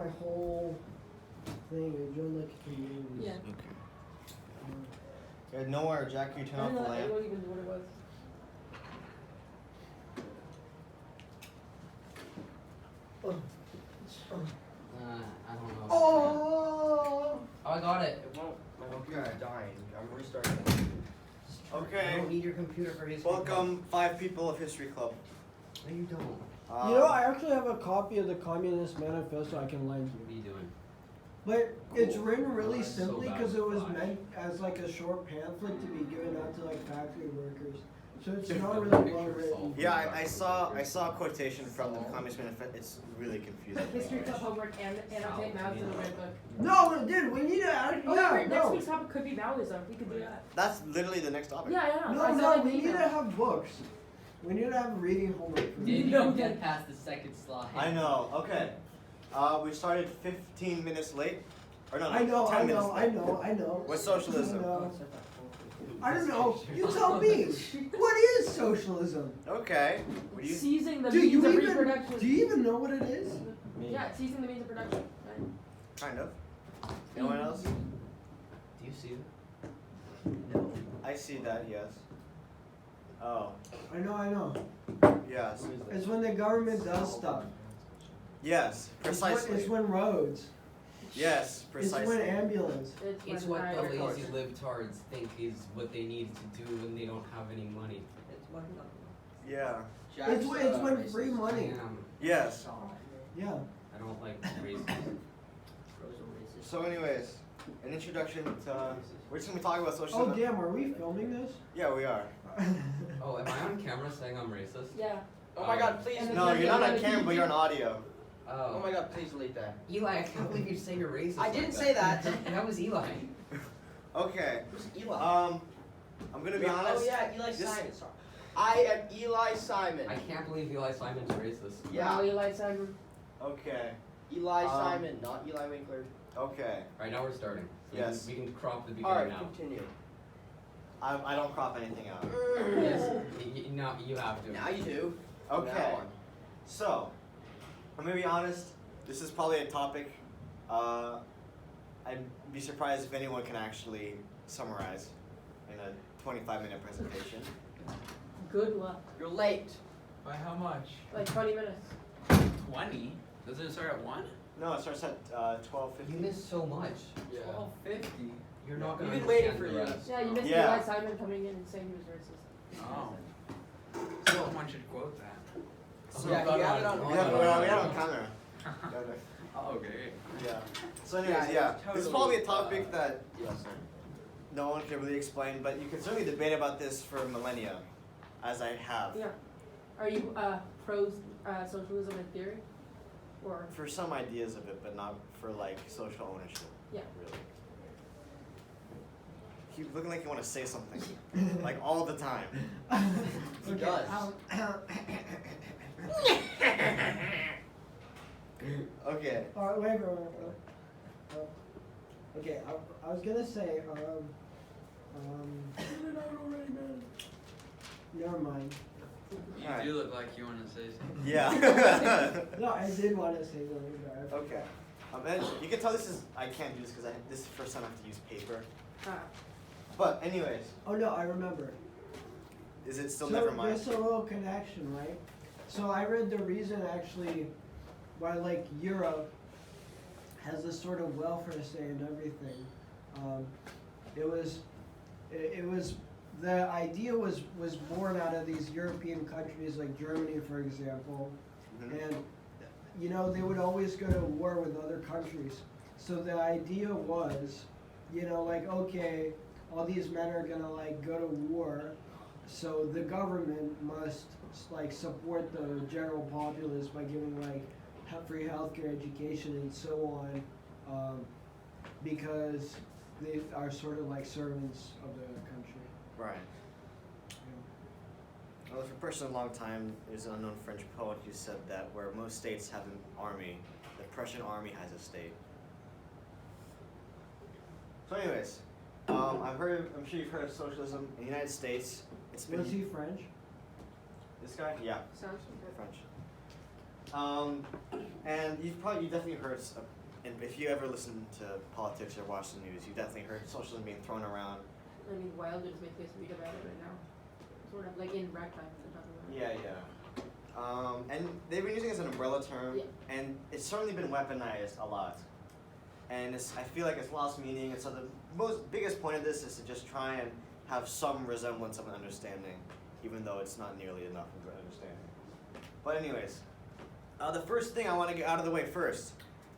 my whole thing. I joined like a community. Yeah. Okay. Yeah, nowhere, Jack, you turn I off don't the know lamp. anyone even knew what it was. I don't know. Oh! Oh, I got it. It won't. My computer's Okay. dying. I'm restarting. I Okay. don't need your computer for his. Welcome, 5 people of History Club. No, you don't. You know, I actually have a copy of the Communist Manifesto I can lend What are you. you doing? But it's Cool. written really That's so simply bad because it was flash. meant as like a short pamphlet to be given out to like factory workers. So it's not really well written. Yeah, I saw a quotation from the Communist Manifesto. It's really confusing. History club homework and annotate Mao's in the red book. No, dude, we need to add. Oh, Yeah, wait, next no. week's topic could be Maoism. We could do that. That's literally the next topic. Yeah, I know. I No, said no, it in we the need to email. have books. We need to have reading homework for Didn't me. even get past the second slide. I know. Okay. We started 15 minutes late. Or no, I know, 10 I minutes know, late. I know, I know. What's socialism? I know. I don't know. You tell me. What is socialism? Okay. What do you? Seizing the Do means you of even reproduction. do you even know what it is? Yeah, it's seizing the means of production. Right? Kind of. Anyone else? Do you see it? No. I see that. Yes. Oh. I know. Yes. It's when the government does stuff. Yes. Precisely. It's when roads. Yes. It's when Precisely. ambulance. It's when what I the record. lazy libtards think is what they need to do when they don't have any money. Yeah. It's when free I money. am. Yes. Yeah. I don't like races. So, anyways, an introduction to. We're just gonna be talking about socialism. Oh damn, are we filming this? Yeah, we are. Oh, am I on camera saying I'm racist? Yeah. Oh my God! Please. And No, then you're not on the- camera, but you're on audio. Oh my God! Please delete that. Eli, I can't believe you're saying you're racist. I like didn't say that. That was Eli. Okay. Who's Eli? I'm gonna be honest. Oh yeah, Eli this- Simon. Sorry. I am Eli Simon. I can't believe Eli Simon's racist. Yeah. Oh, Eli Simon. Okay. Eli Simon, not Eli Winkler. Okay. Right now we're starting. So Yes. We can crop the All beginning right, now. continue. I don't crop anything out. Yes. No, you have to. Now you do. Okay. Now on. So, I'm gonna be honest. This is probably a topic. I'd be surprised if anyone can actually summarize in a 25-minute presentation. Good luck. You're late. By how much? Like 20 minutes. 20? Doesn't it start at 1? No, it starts at 12:50. You missed so much. Yeah. 12:50. You're not gonna We've been waiting understand for the you. rest. Yeah, you missed Yeah. Eli Simon coming in and saying he was racist. Oh. Someone should quote that. Yeah, you have it on. We have it on camera. Oh, okay. Yeah. So anyways, Yeah, yeah. it's This is totally, probably a topic that Yes. no one can really explain, but you can certainly debate about this for millennia, as I have. Yeah. Are you pro socialism in theory? Or For some ideas of it, but not for like social ownership. Yeah. Really. You looking like you want to say something, like all the time. He does. Okay. Alright, wait. Okay, I was gonna say, never mind. You Alright. do look like you want to say something. Yeah. No, I did want to say something, but I forgot. Okay. And you can tell this is I can't do this because this is the first time I have to use paper. But anyways, Oh no, I remember. is it still So never mind? there's a little connection, right? So I read the reason actually why like Europe has this sort of welfare state and everything. It was the idea was born out of these European countries like Germany, for example, Mhm. and you know they would always go to war with other countries. So the idea was, you know, like okay, all these men are gonna like go to war, so the government must like support the general populace by giving like free healthcare, education, and so on, because they are sort of like servants of the country. Right. Well, for a person a long time, there's an unknown French poet who said that where most states have an army, the Prussian army has a state. So anyways, I'm sure you've heard of socialism in the United States. It's been Was he French? this guy? Yeah, sounds good. French. And you definitely heard, and if you ever listen to politics or watch the news, you definitely heard socialism being thrown around. I mean, Wilder just make us read about it right now. Sort of like in ragtime, they're talking about it. Yeah. And they've been using it as an umbrella term, Yeah. and it's certainly been weaponized a lot. And I feel like it's lost meaning, and so the biggest point of this is to just try and have some resemblance of an understanding, even though it's not nearly enough of an understanding. But anyways, the first thing I want to get out of the way first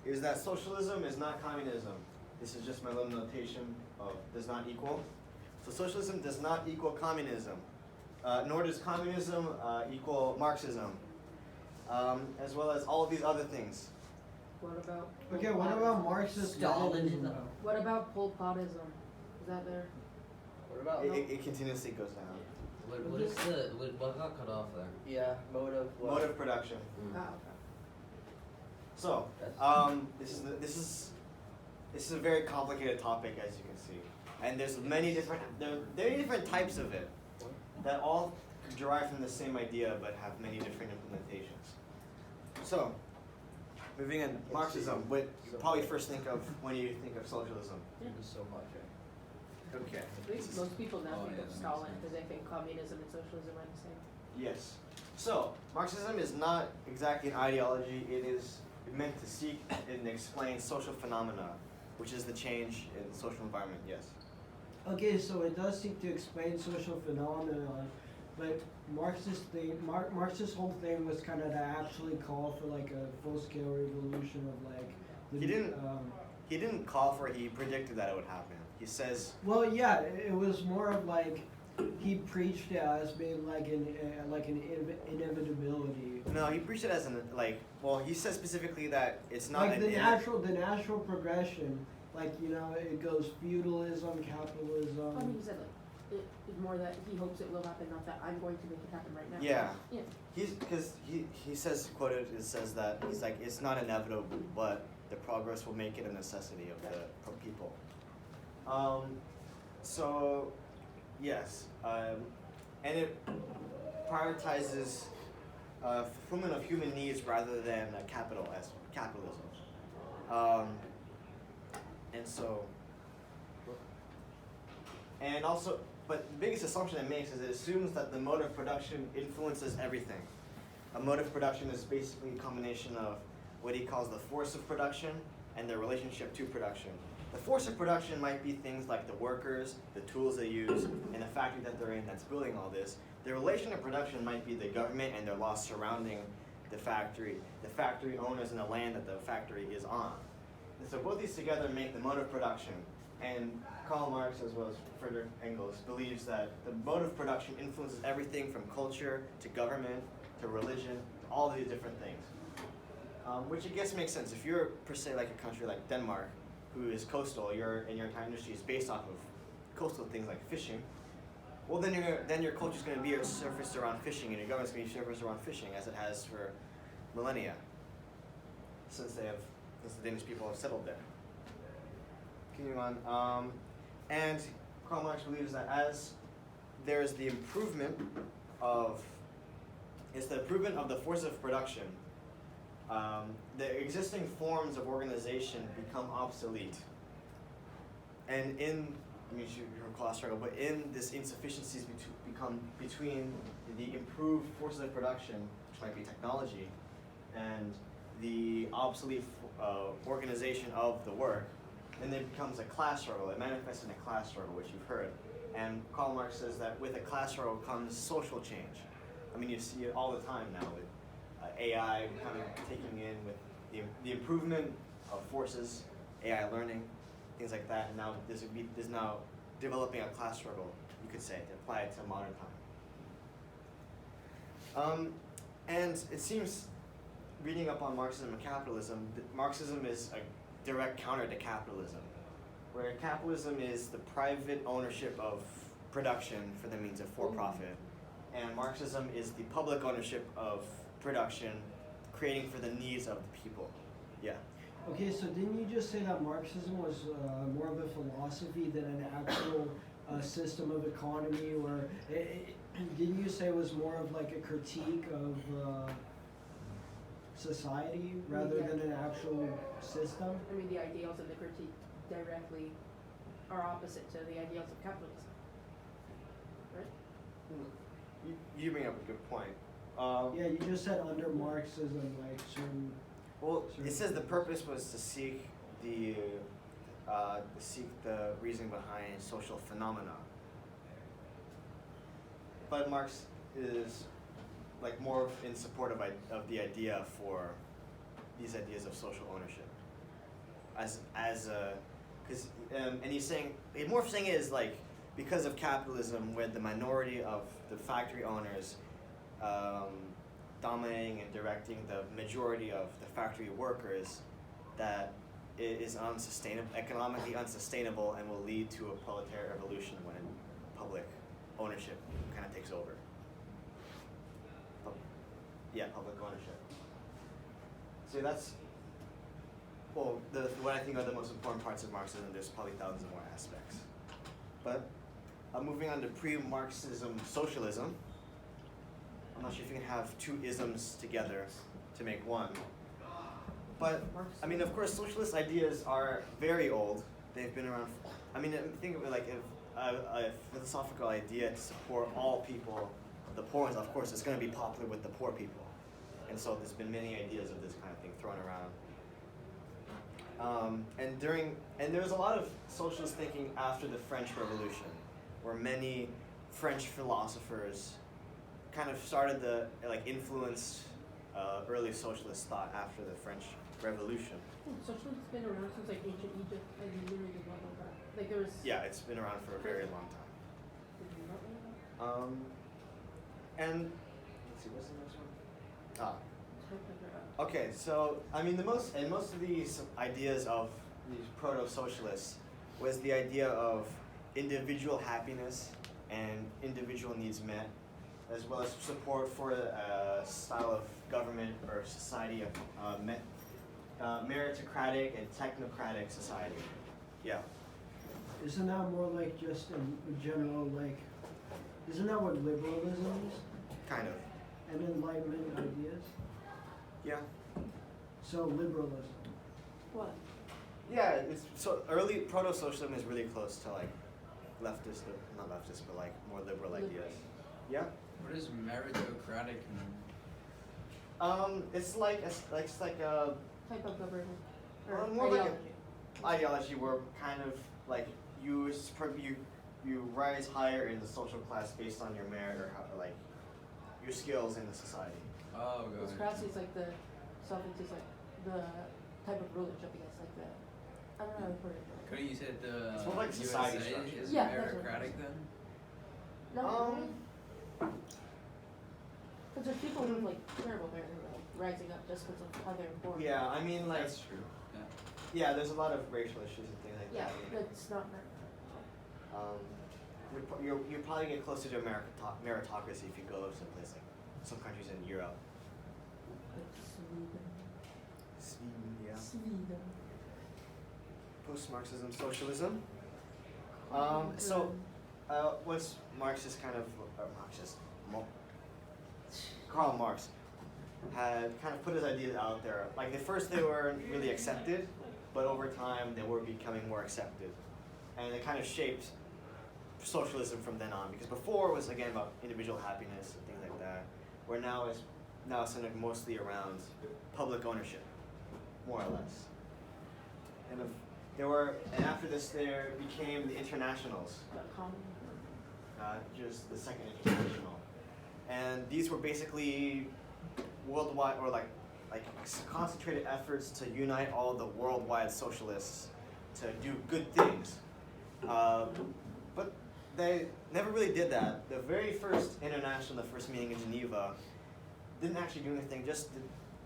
is that socialism is not communism. This is just my little notation of does not equal. So socialism does not equal communism, nor does communism equal Marxism, as well as all of these other things. What about? Okay, what about Marxist Stalinism. Leninism? What about Pol Potism? Is that there? What about? It continuously goes down. What got cut off there? Yeah, mode of what? Mode of production. Mm. Ah, okay. So, this is a very complicated topic, as you can see, and there's many different types of it that all derive from the same idea but have many different implementations. So, moving in Marxism, what you probably first think of when you think of socialism. There's so much. Right? Okay. I think most people now Oh, think yeah, of that makes Stalin sense. because they think communism and socialism are the same. Yes. So, Marxism is not exactly an ideology. It is meant to seek and explain social phenomena, which is the change in the social environment. Yes. Okay, so it does seek to explain social phenomena, but Marx's whole thing was kind of to actually call for like a full-scale revolution of like. He didn't call for it. He predicted that it would happen. He says. Well, yeah, it was more of like he preached it as being like an inevitability. No, he preached it as an like. Well, he says specifically that it's not Like an the natural progression, like it goes feudalism, capitalism. I mean, he said like it's more that he hopes it will happen, not that I'm going to make it happen right now. Yeah. Yeah. Because he says, quoted, it says that he's like, it's not inevitable, but the progress will make it a necessity of the people. So, yes, and it prioritizes fulfillment of human needs rather than capitalism. And so, and also, but the biggest assumption it makes is it assumes that the mode of production influences everything. A mode of production is basically a combination of what he calls the force of production and their relationship to production. The force of production might be things like the workers, the tools they use, and the factory that they're in that's building all this. The relation of production might be the government and their laws surrounding the factory owners, and the land that the factory is on. And so both these together make the mode of production. And Karl Marx, as well as Friedrich Engels, believes that the mode of production influences everything from culture to government to religion, all these different things. Which I guess makes sense. If you're, per se, like a country like Denmark, who is coastal, your entire industry is based off of coastal things like fishing, well then your culture is going to be surfaced around fishing, and your government's going to be surfaced around fishing, as it has for millennia, since the Danish people have settled there. Continuing on, and Karl Marx believes that as there's the improvement of the force of production, the existing forms of organization become obsolete. And in, your class struggle, but in this insufficiencies become between the improved forces of production, which might be technology, and the obsolete organization of the work, then it becomes a class struggle. It manifests in a class struggle, which you've heard. And Karl Marx says that with a class struggle comes social change. I mean, you see it all the time now with AI kind of taking in with the improvement of forces, AI learning, things like that. And now there's now developing a class struggle, you could say, to apply it to modern time. And it seems, reading up on Marxism and capitalism, that Marxism is a direct counter to capitalism, where capitalism is the private ownership of production for the means of for-profit, and Marxism is the public ownership of production, creating for the needs of the people. Yeah. Okay, so didn't you just say that Marxism was more of a philosophy than an actual system of economy, or didn't you say it was more of like a critique of society rather Yeah. than an actual system. I mean, the ideals of the critique directly are opposite to the ideals of capitalism. You bring up a good point. Yeah, you just said under Marxism, like certain. Well, Sure. it says the purpose was to seek the reason behind social phenomena. But Marx is like more in support of the idea for these ideas of social ownership. And he's saying more of saying is like because of capitalism, where the minority of the factory owners dominating and directing the majority of the factory workers, that it is economically unsustainable, and will lead to a proletariat revolution when public ownership kind of takes over. Public ownership. So that's, what I think are the most important parts of Marxism. There's probably thousands more aspects. But moving on to pre-Marxism socialism. I'm not sure if you can have two isms together to make one. But, I mean, of course, socialist ideas are very old. They've been around, think of it like a philosophical idea to support all people. The poor ones, of course, it's going to be popular with the poor people. And so there's been many ideas of this kind of thing thrown around. And there was a lot of socialist thinking after the French Revolution, where many French philosophers kind of started influenced early socialist thought after the French Revolution. Socialism's been around since like ancient Egypt, and literally the world over. Like there was. Yeah, it's been around for a very long time. Did you not know that? And let's see, what's the next one? Type of, Okay, so most of these ideas of these proto-socialists was the idea of individual happiness and individual needs met, as well as support for a style of government or society of meritocratic and technocratic society. Yeah. Isn't that more like just a general like? Isn't that what liberalism is? Kind of. And Enlightenment ideas. Yeah. So liberalism. what? Yeah, it's so early proto-socialism is really close to like leftist, not leftist, but like more liberal ideas. Yeah. What does meritocratic mean? It's like a Type of government. Or more like ideology. ideology where kind of like you rise higher in the social class based on your merit or like your skills in the society. Oh, It's God. crassy, it's like the sovereignty is like the type of rulership, I guess, like the, I don't know how to put it. Couldn't you say the It's more like society USA structure. is Yeah, that's what it meritocratic then? No, because there's people who have like terrible merit who are like rising up just because of how they're born. Yeah, I mean like That's true. Yeah. there's a lot of racial issues and things like Yeah, that. that's not merit. You probably get closer to meritocracy if you go someplace like some countries in Europe. Like Sweden. Sweden, yeah. Sweden. Post-Marxism, socialism. What's Marxist kind of Karl Marx had kind of put his ideas out there. Like at first they weren't really accepted, but over time they were becoming more accepted, and it kind of shaped socialism from then on. Because before it was again about individual happiness and things like that, where now it's centered mostly around public ownership, more or less. And after this there became the internationals. .com. Just the second international, and these were basically worldwide or like concentrated efforts to unite all the worldwide socialists to do good things. But they never really did that. The very first international, the first meeting in Geneva, didn't actually do anything. Just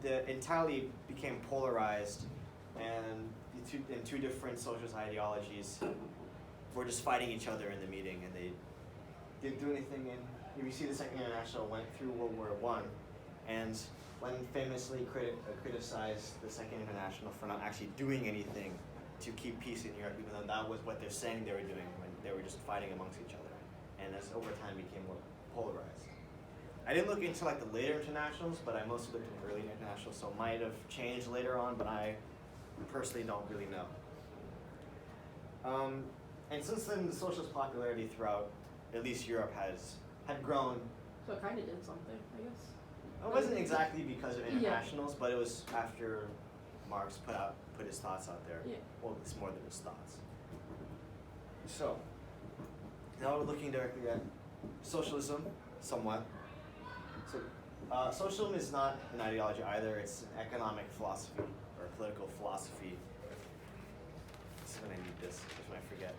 the entirely became polarized, and two different socialist ideologies were just fighting each other in the meeting, and they didn't do anything. And you see the Second International went through World War I, and Lenin famously criticized the Second International for not actually doing anything to keep peace in Europe, even though that was what they're saying they were doing when they were just fighting amongst each other. And as over time became more polarized. I didn't look into like the later internationals, but I mostly looked into early internationals, so it might have changed later on, but I personally don't really know. And since then, the socialist popularity throughout at least Europe had grown. So it kind of did something, I guess. It wasn't exactly because of Yeah. internationals, but it was after Marx put his thoughts out there. Yeah. Well, it's more than his thoughts. So, now we're looking directly at socialism, somewhat. So, socialism is not an ideology either, it's an economic philosophy, or political philosophy. This is when I need this, because when I forget.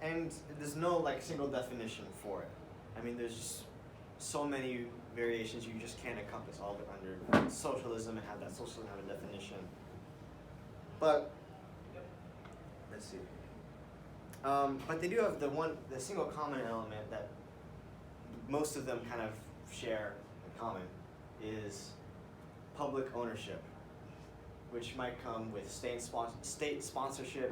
And there's no like single definition for it. I mean, there's just so many variations, you just can't encompass all of it under socialism and have that socialism have a definition. But let's see. But they do have the single common element that most of them kind of share in common is public ownership, which might come with state sponsorship,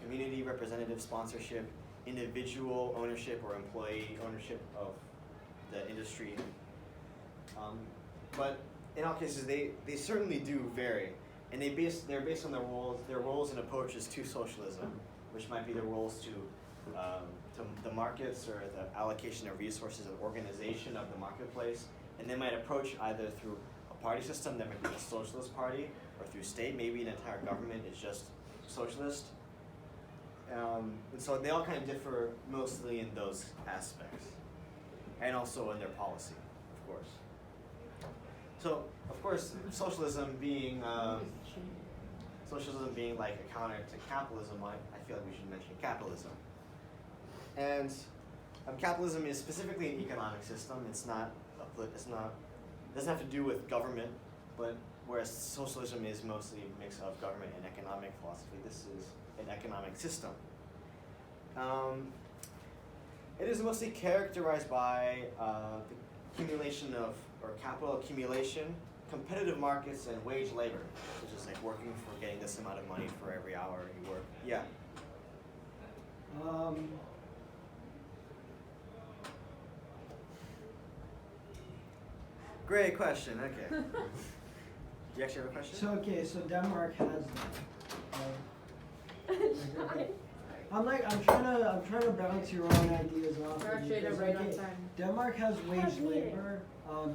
community representative sponsorship, individual ownership or employee ownership of the industry. But in all cases, they certainly do vary, and they're based on their roles and approaches to socialism, which might be the roles to the markets or the allocation of resources of organization of the marketplace, and they might approach either through a party system that might be the socialist party, or through state, maybe an entire government is just socialist. And so they all kind of differ mostly in those aspects, and also in their policy, of course. So, of course, socialism being like a counter to capitalism, I feel like we should mention capitalism. And capitalism is specifically an economic system. It doesn't have to do with government, but whereas socialism is mostly a mix of government and economic philosophy, this is an economic system. It is mostly characterized by the accumulation of, or capital accumulation, competitive markets, and wage labor, which is like working for getting this amount of money for every hour you work. Yeah. Great question. Okay. You actually have a question? So Denmark has that. I'm trying to bounce your own ideas off. We're of you, actually 'cause, right on okay, time. Denmark has wage Have you? labor.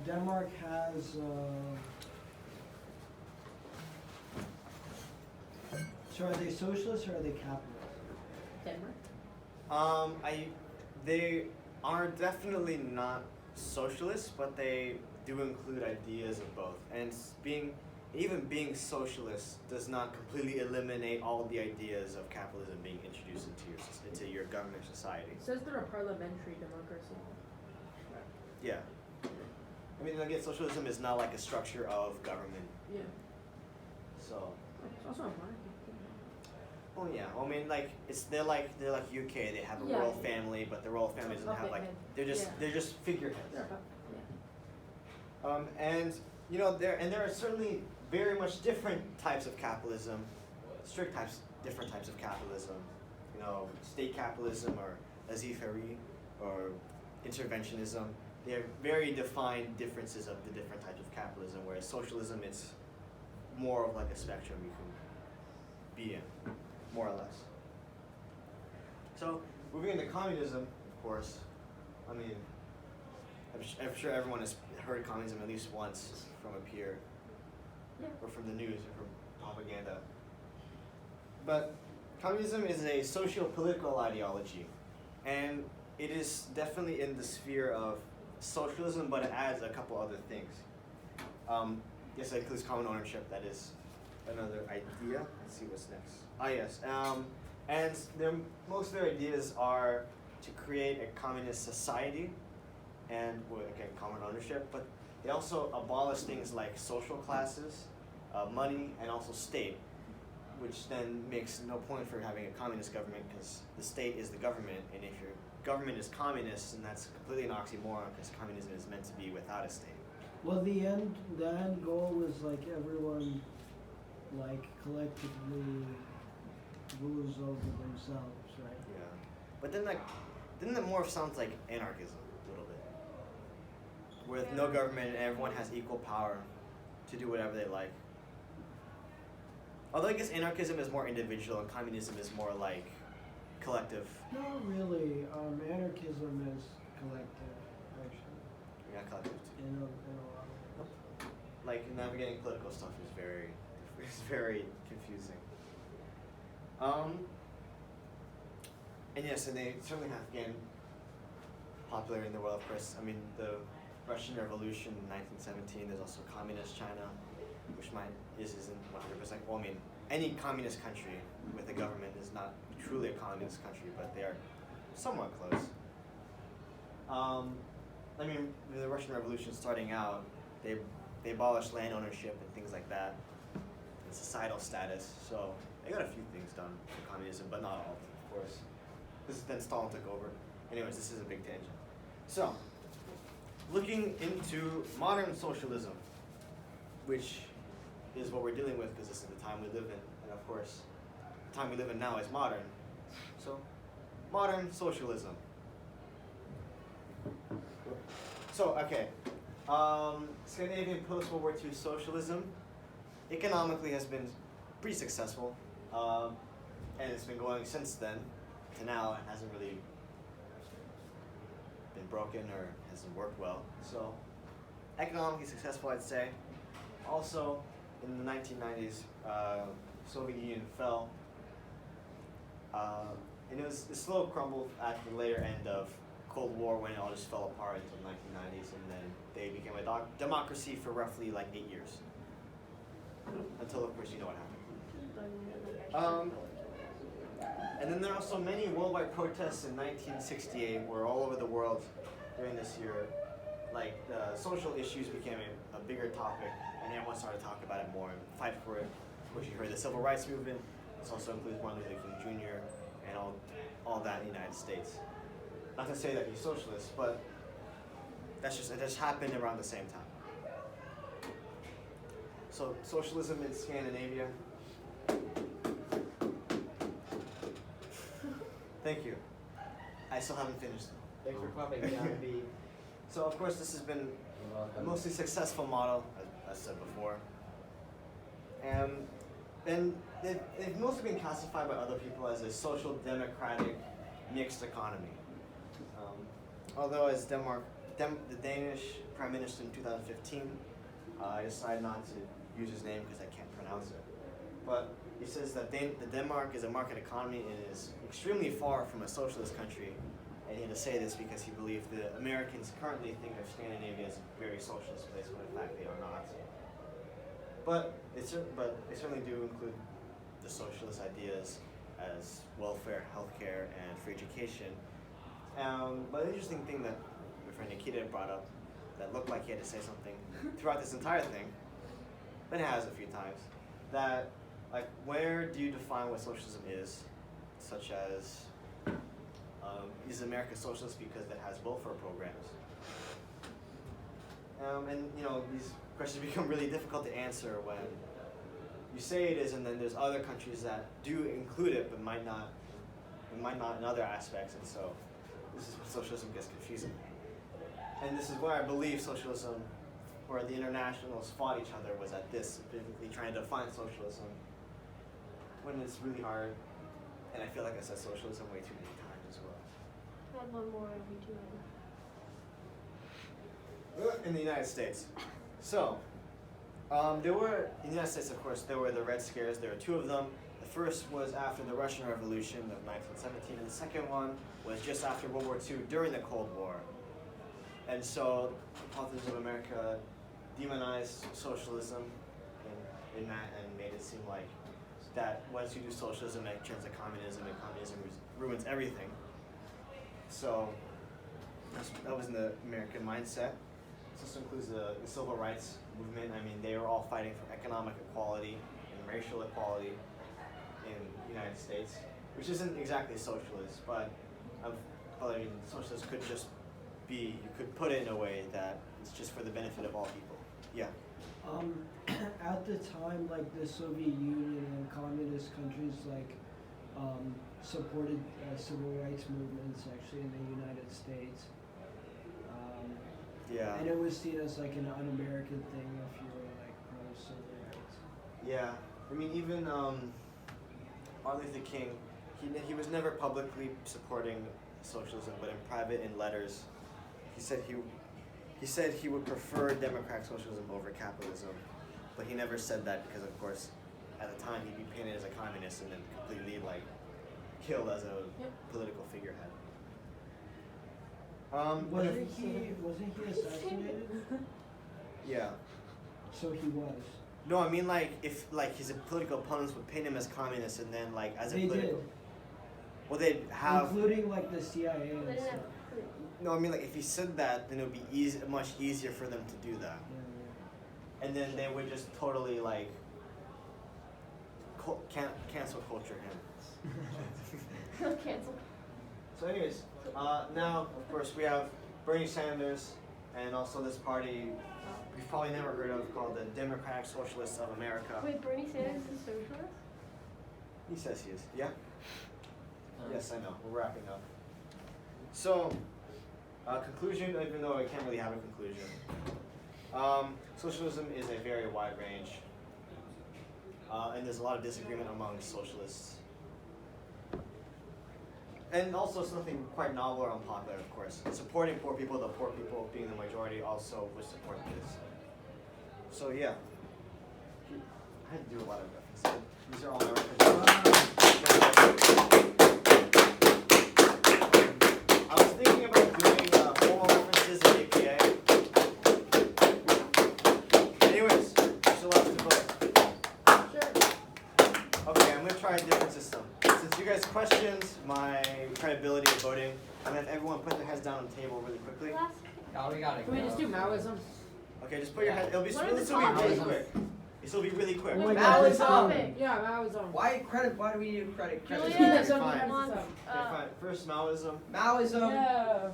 Denmark has. So are they socialist or are they capitalist? Denmark? They are definitely not socialists, but they do include ideas of both. And even being socialist does not completely eliminate all the ideas of capitalism being introduced into your government society. It says they're a parliamentary democracy. Yeah. I mean, again, socialism is not like a structure of government. Yeah. So. It's also a monarchy. Oh yeah. I mean, like they're like UK. They have a Yeah. royal family, but the royal family doesn't have like Puppet head. they're just figureheads. They're a puppet, yeah. And there are certainly very much different types of capitalism, different types of capitalism. State capitalism or laissez-faire or interventionism. They have very defined differences of the different types of capitalism. Whereas socialism, it's more of like a spectrum you can be in, more or less. So moving into communism, of course. I mean, I'm sure everyone has heard communism at least once from a peer, Yeah. or from the news, or from propaganda. But communism is a socio-political ideology, and it is definitely in the sphere of socialism, but it adds a couple other things. Yes, it includes common ownership. That is another idea. Let's see what's next. Yes. And most of their ideas are to create a communist society, and again, common ownership. But they also abolish things like social classes, money, and also state, which then makes no point for having a communist government because the state is the government, and if your government is communist, then that's completely an oxymoron because communism is meant to be without a state. Well, the end goal is like everyone, like collectively rules over themselves, right? Yeah. But then that more sounds like anarchism. with no government and everyone has equal power to do whatever they like. Although I guess anarchism is more individual and communism is more like collective. Not really. Anarchism is collective, actually. Yeah, collective too. In a lot of ways. Like navigating political stuff is very confusing. And yes, and they certainly have gained popularity in the world. Of course, I mean the Russian Revolution in 1917. There's also communist China, which isn't 100%. Well, I mean any communist country with a government is not truly a communist country, but they are somewhat close. I mean, with the Russian Revolution starting out, they abolished land ownership and things like that, and societal status. So they got a few things done for communism, but not all, of course. Then Stalin took over. Anyways, this is a big tangent. So, looking into modern socialism, which is what we're dealing with because this is the time we live in, and of course, the time we live in now is modern. So, modern socialism. So, okay. Scandinavian post-World War II socialism economically has been pretty successful, and it's been going since then to now and hasn't really been broken or hasn't worked well. So, economically successful, I'd say. Also, in the 1990s, Soviet Union fell, and it slow crumbled at the later end of Cold War when it all just fell apart until the 1990s, and then they became a democracy for roughly like 8 years. Until, of course, you know what happened. And then there are also many worldwide protests in 1968 where all over the world during this year, like the social issues became a bigger topic, and everyone started to talk about it more and fight for it. Of course, you heard the Civil Rights Movement. This also includes Martin Luther King Jr. and all that in the United States. Not to say that he's socialist, but it just happened around the same time. So socialism in Scandinavia. Thank you. I still haven't finished. Thanks for clapping, John B. So of course this has been a mostly successful model, as I said before. And they've mostly been classified by other people as a social democratic mixed economy. Although as the Danish Prime Minister in 2015, I decided not to use his name because I can't pronounce it. But he says that Denmark is a market economy and is extremely far from a socialist country. And he had to say this because he believed the Americans currently think of Scandinavia as a very socialist place, when in fact they are not. But they certainly do include the socialist ideas as welfare, healthcare, and free education. But an interesting thing that my friend Nikita brought up that looked like he had to say something throughout this entire thing, but has a few times, that like where do you define what socialism is, such as is America socialist because it has welfare programs? And you know, these questions become really difficult to answer when you say it is, and then there's other countries that do include it, but might not in other aspects, and so this is when socialism gets confusing. And this is where I believe socialism, where the internationals fought each other, was at this, specifically trying to define socialism, when it's really hard, and I feel like I said socialism way too many times as well. Add one more every 2 hours. In the United States. So, there were, in the United States, of course, there were the Red Scares. There were 2 of them. The first was after the Russian Revolution of 1917, and the second one was just after World War II, during the Cold War. And so, the politicians of America demonized socialism in that, and made it seem like that once you do socialism, it turns to communism, and communism ruins everything. So, that was in the American mindset. This also includes the civil rights movement. I mean, they were all fighting for economic equality and racial equality in the United States, which isn't exactly socialist, but I mean, socialist could just be, you could put it in a way that it's just for the benefit of all people. Yeah. At the time, like the Soviet Union and communist countries, like supported civil rights movements actually in the United States. Yeah. And it was seen as like an un-American thing if you were like pro-civil rights. Yeah. I mean, even Martin Luther King, he was never publicly supporting socialism, but in private, in letters, he said he would prefer democratic socialism over capitalism, but he never said that because, of course, at the time he'd be painted as a communist and then completely like killed as a political figurehead. Wasn't he assassinated? Yeah. So he was. No, I mean like if like his political opponents would paint him as communist and then like as a They political. did. Well, they'd have. Including like the CIA They and didn't stuff. have proof. No, I mean like if he said that, then it would be much easier for them to do that, and then they would just totally like cancel culture him. Cancel. So, anyways, now of course we have Bernie Sanders and also this party you've probably never heard of called the Democratic Socialists of America. Wait, Bernie Sanders is a socialist? He says he is. Yeah. Yes, I know. We're wrapping up. So, conclusion, even though I can't really have a conclusion. Socialism is a very wide range, and there's a lot of disagreement among socialists. And also something quite novel or unpopular, of course. Supporting poor people, the poor people being the majority, also would support this. So yeah, I had to do a lot of references. These are all my references. I was thinking about doing formal references in APA. Anyways, you're still left to vote. Sure. Okay, I'm gonna try a different system. Since you guys questioned my credibility of voting, I'm gonna have everyone put their heads down on the table really quickly. Last. Oh, we gotta Can we just do Maoism? Okay, just put your head. It'll be What are this the will be really topics? quick. This will be really quick. Oh my Wait, God, what's this the is- topic? Yeah, Maoism. Why credit? Why do we need credit? Julia Okay, fine. wants, Okay, fine. First, Maoism. Maoism. Yeah.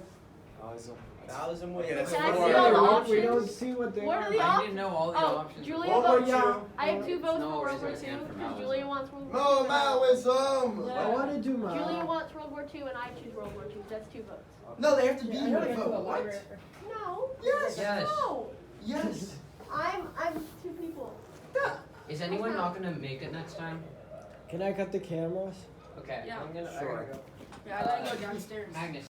Maoism. Maoism was. Okay, that's Can I four. see all the we options? don't see what they What are. are the I op- didn't know all the Oh, options. Julia World War votes. II. I have 2 votes No, for World raise War your II hand for because Maoism. Julia wants World War No II. Maoism. Yeah. I want to do Mao. Julia wants World War II and I choose World War II. That's 2 votes. No, they have to be Yeah, I here gotta to go to a vote. What? library. No. Yes. Yes. No. Yes. I'm 2 people. Is anyone not gonna make it next time? Can I cut the cameras? Okay. Yeah. I'm gonna. Sure. I gotta go. Yeah, I gotta go downstairs. Magnus.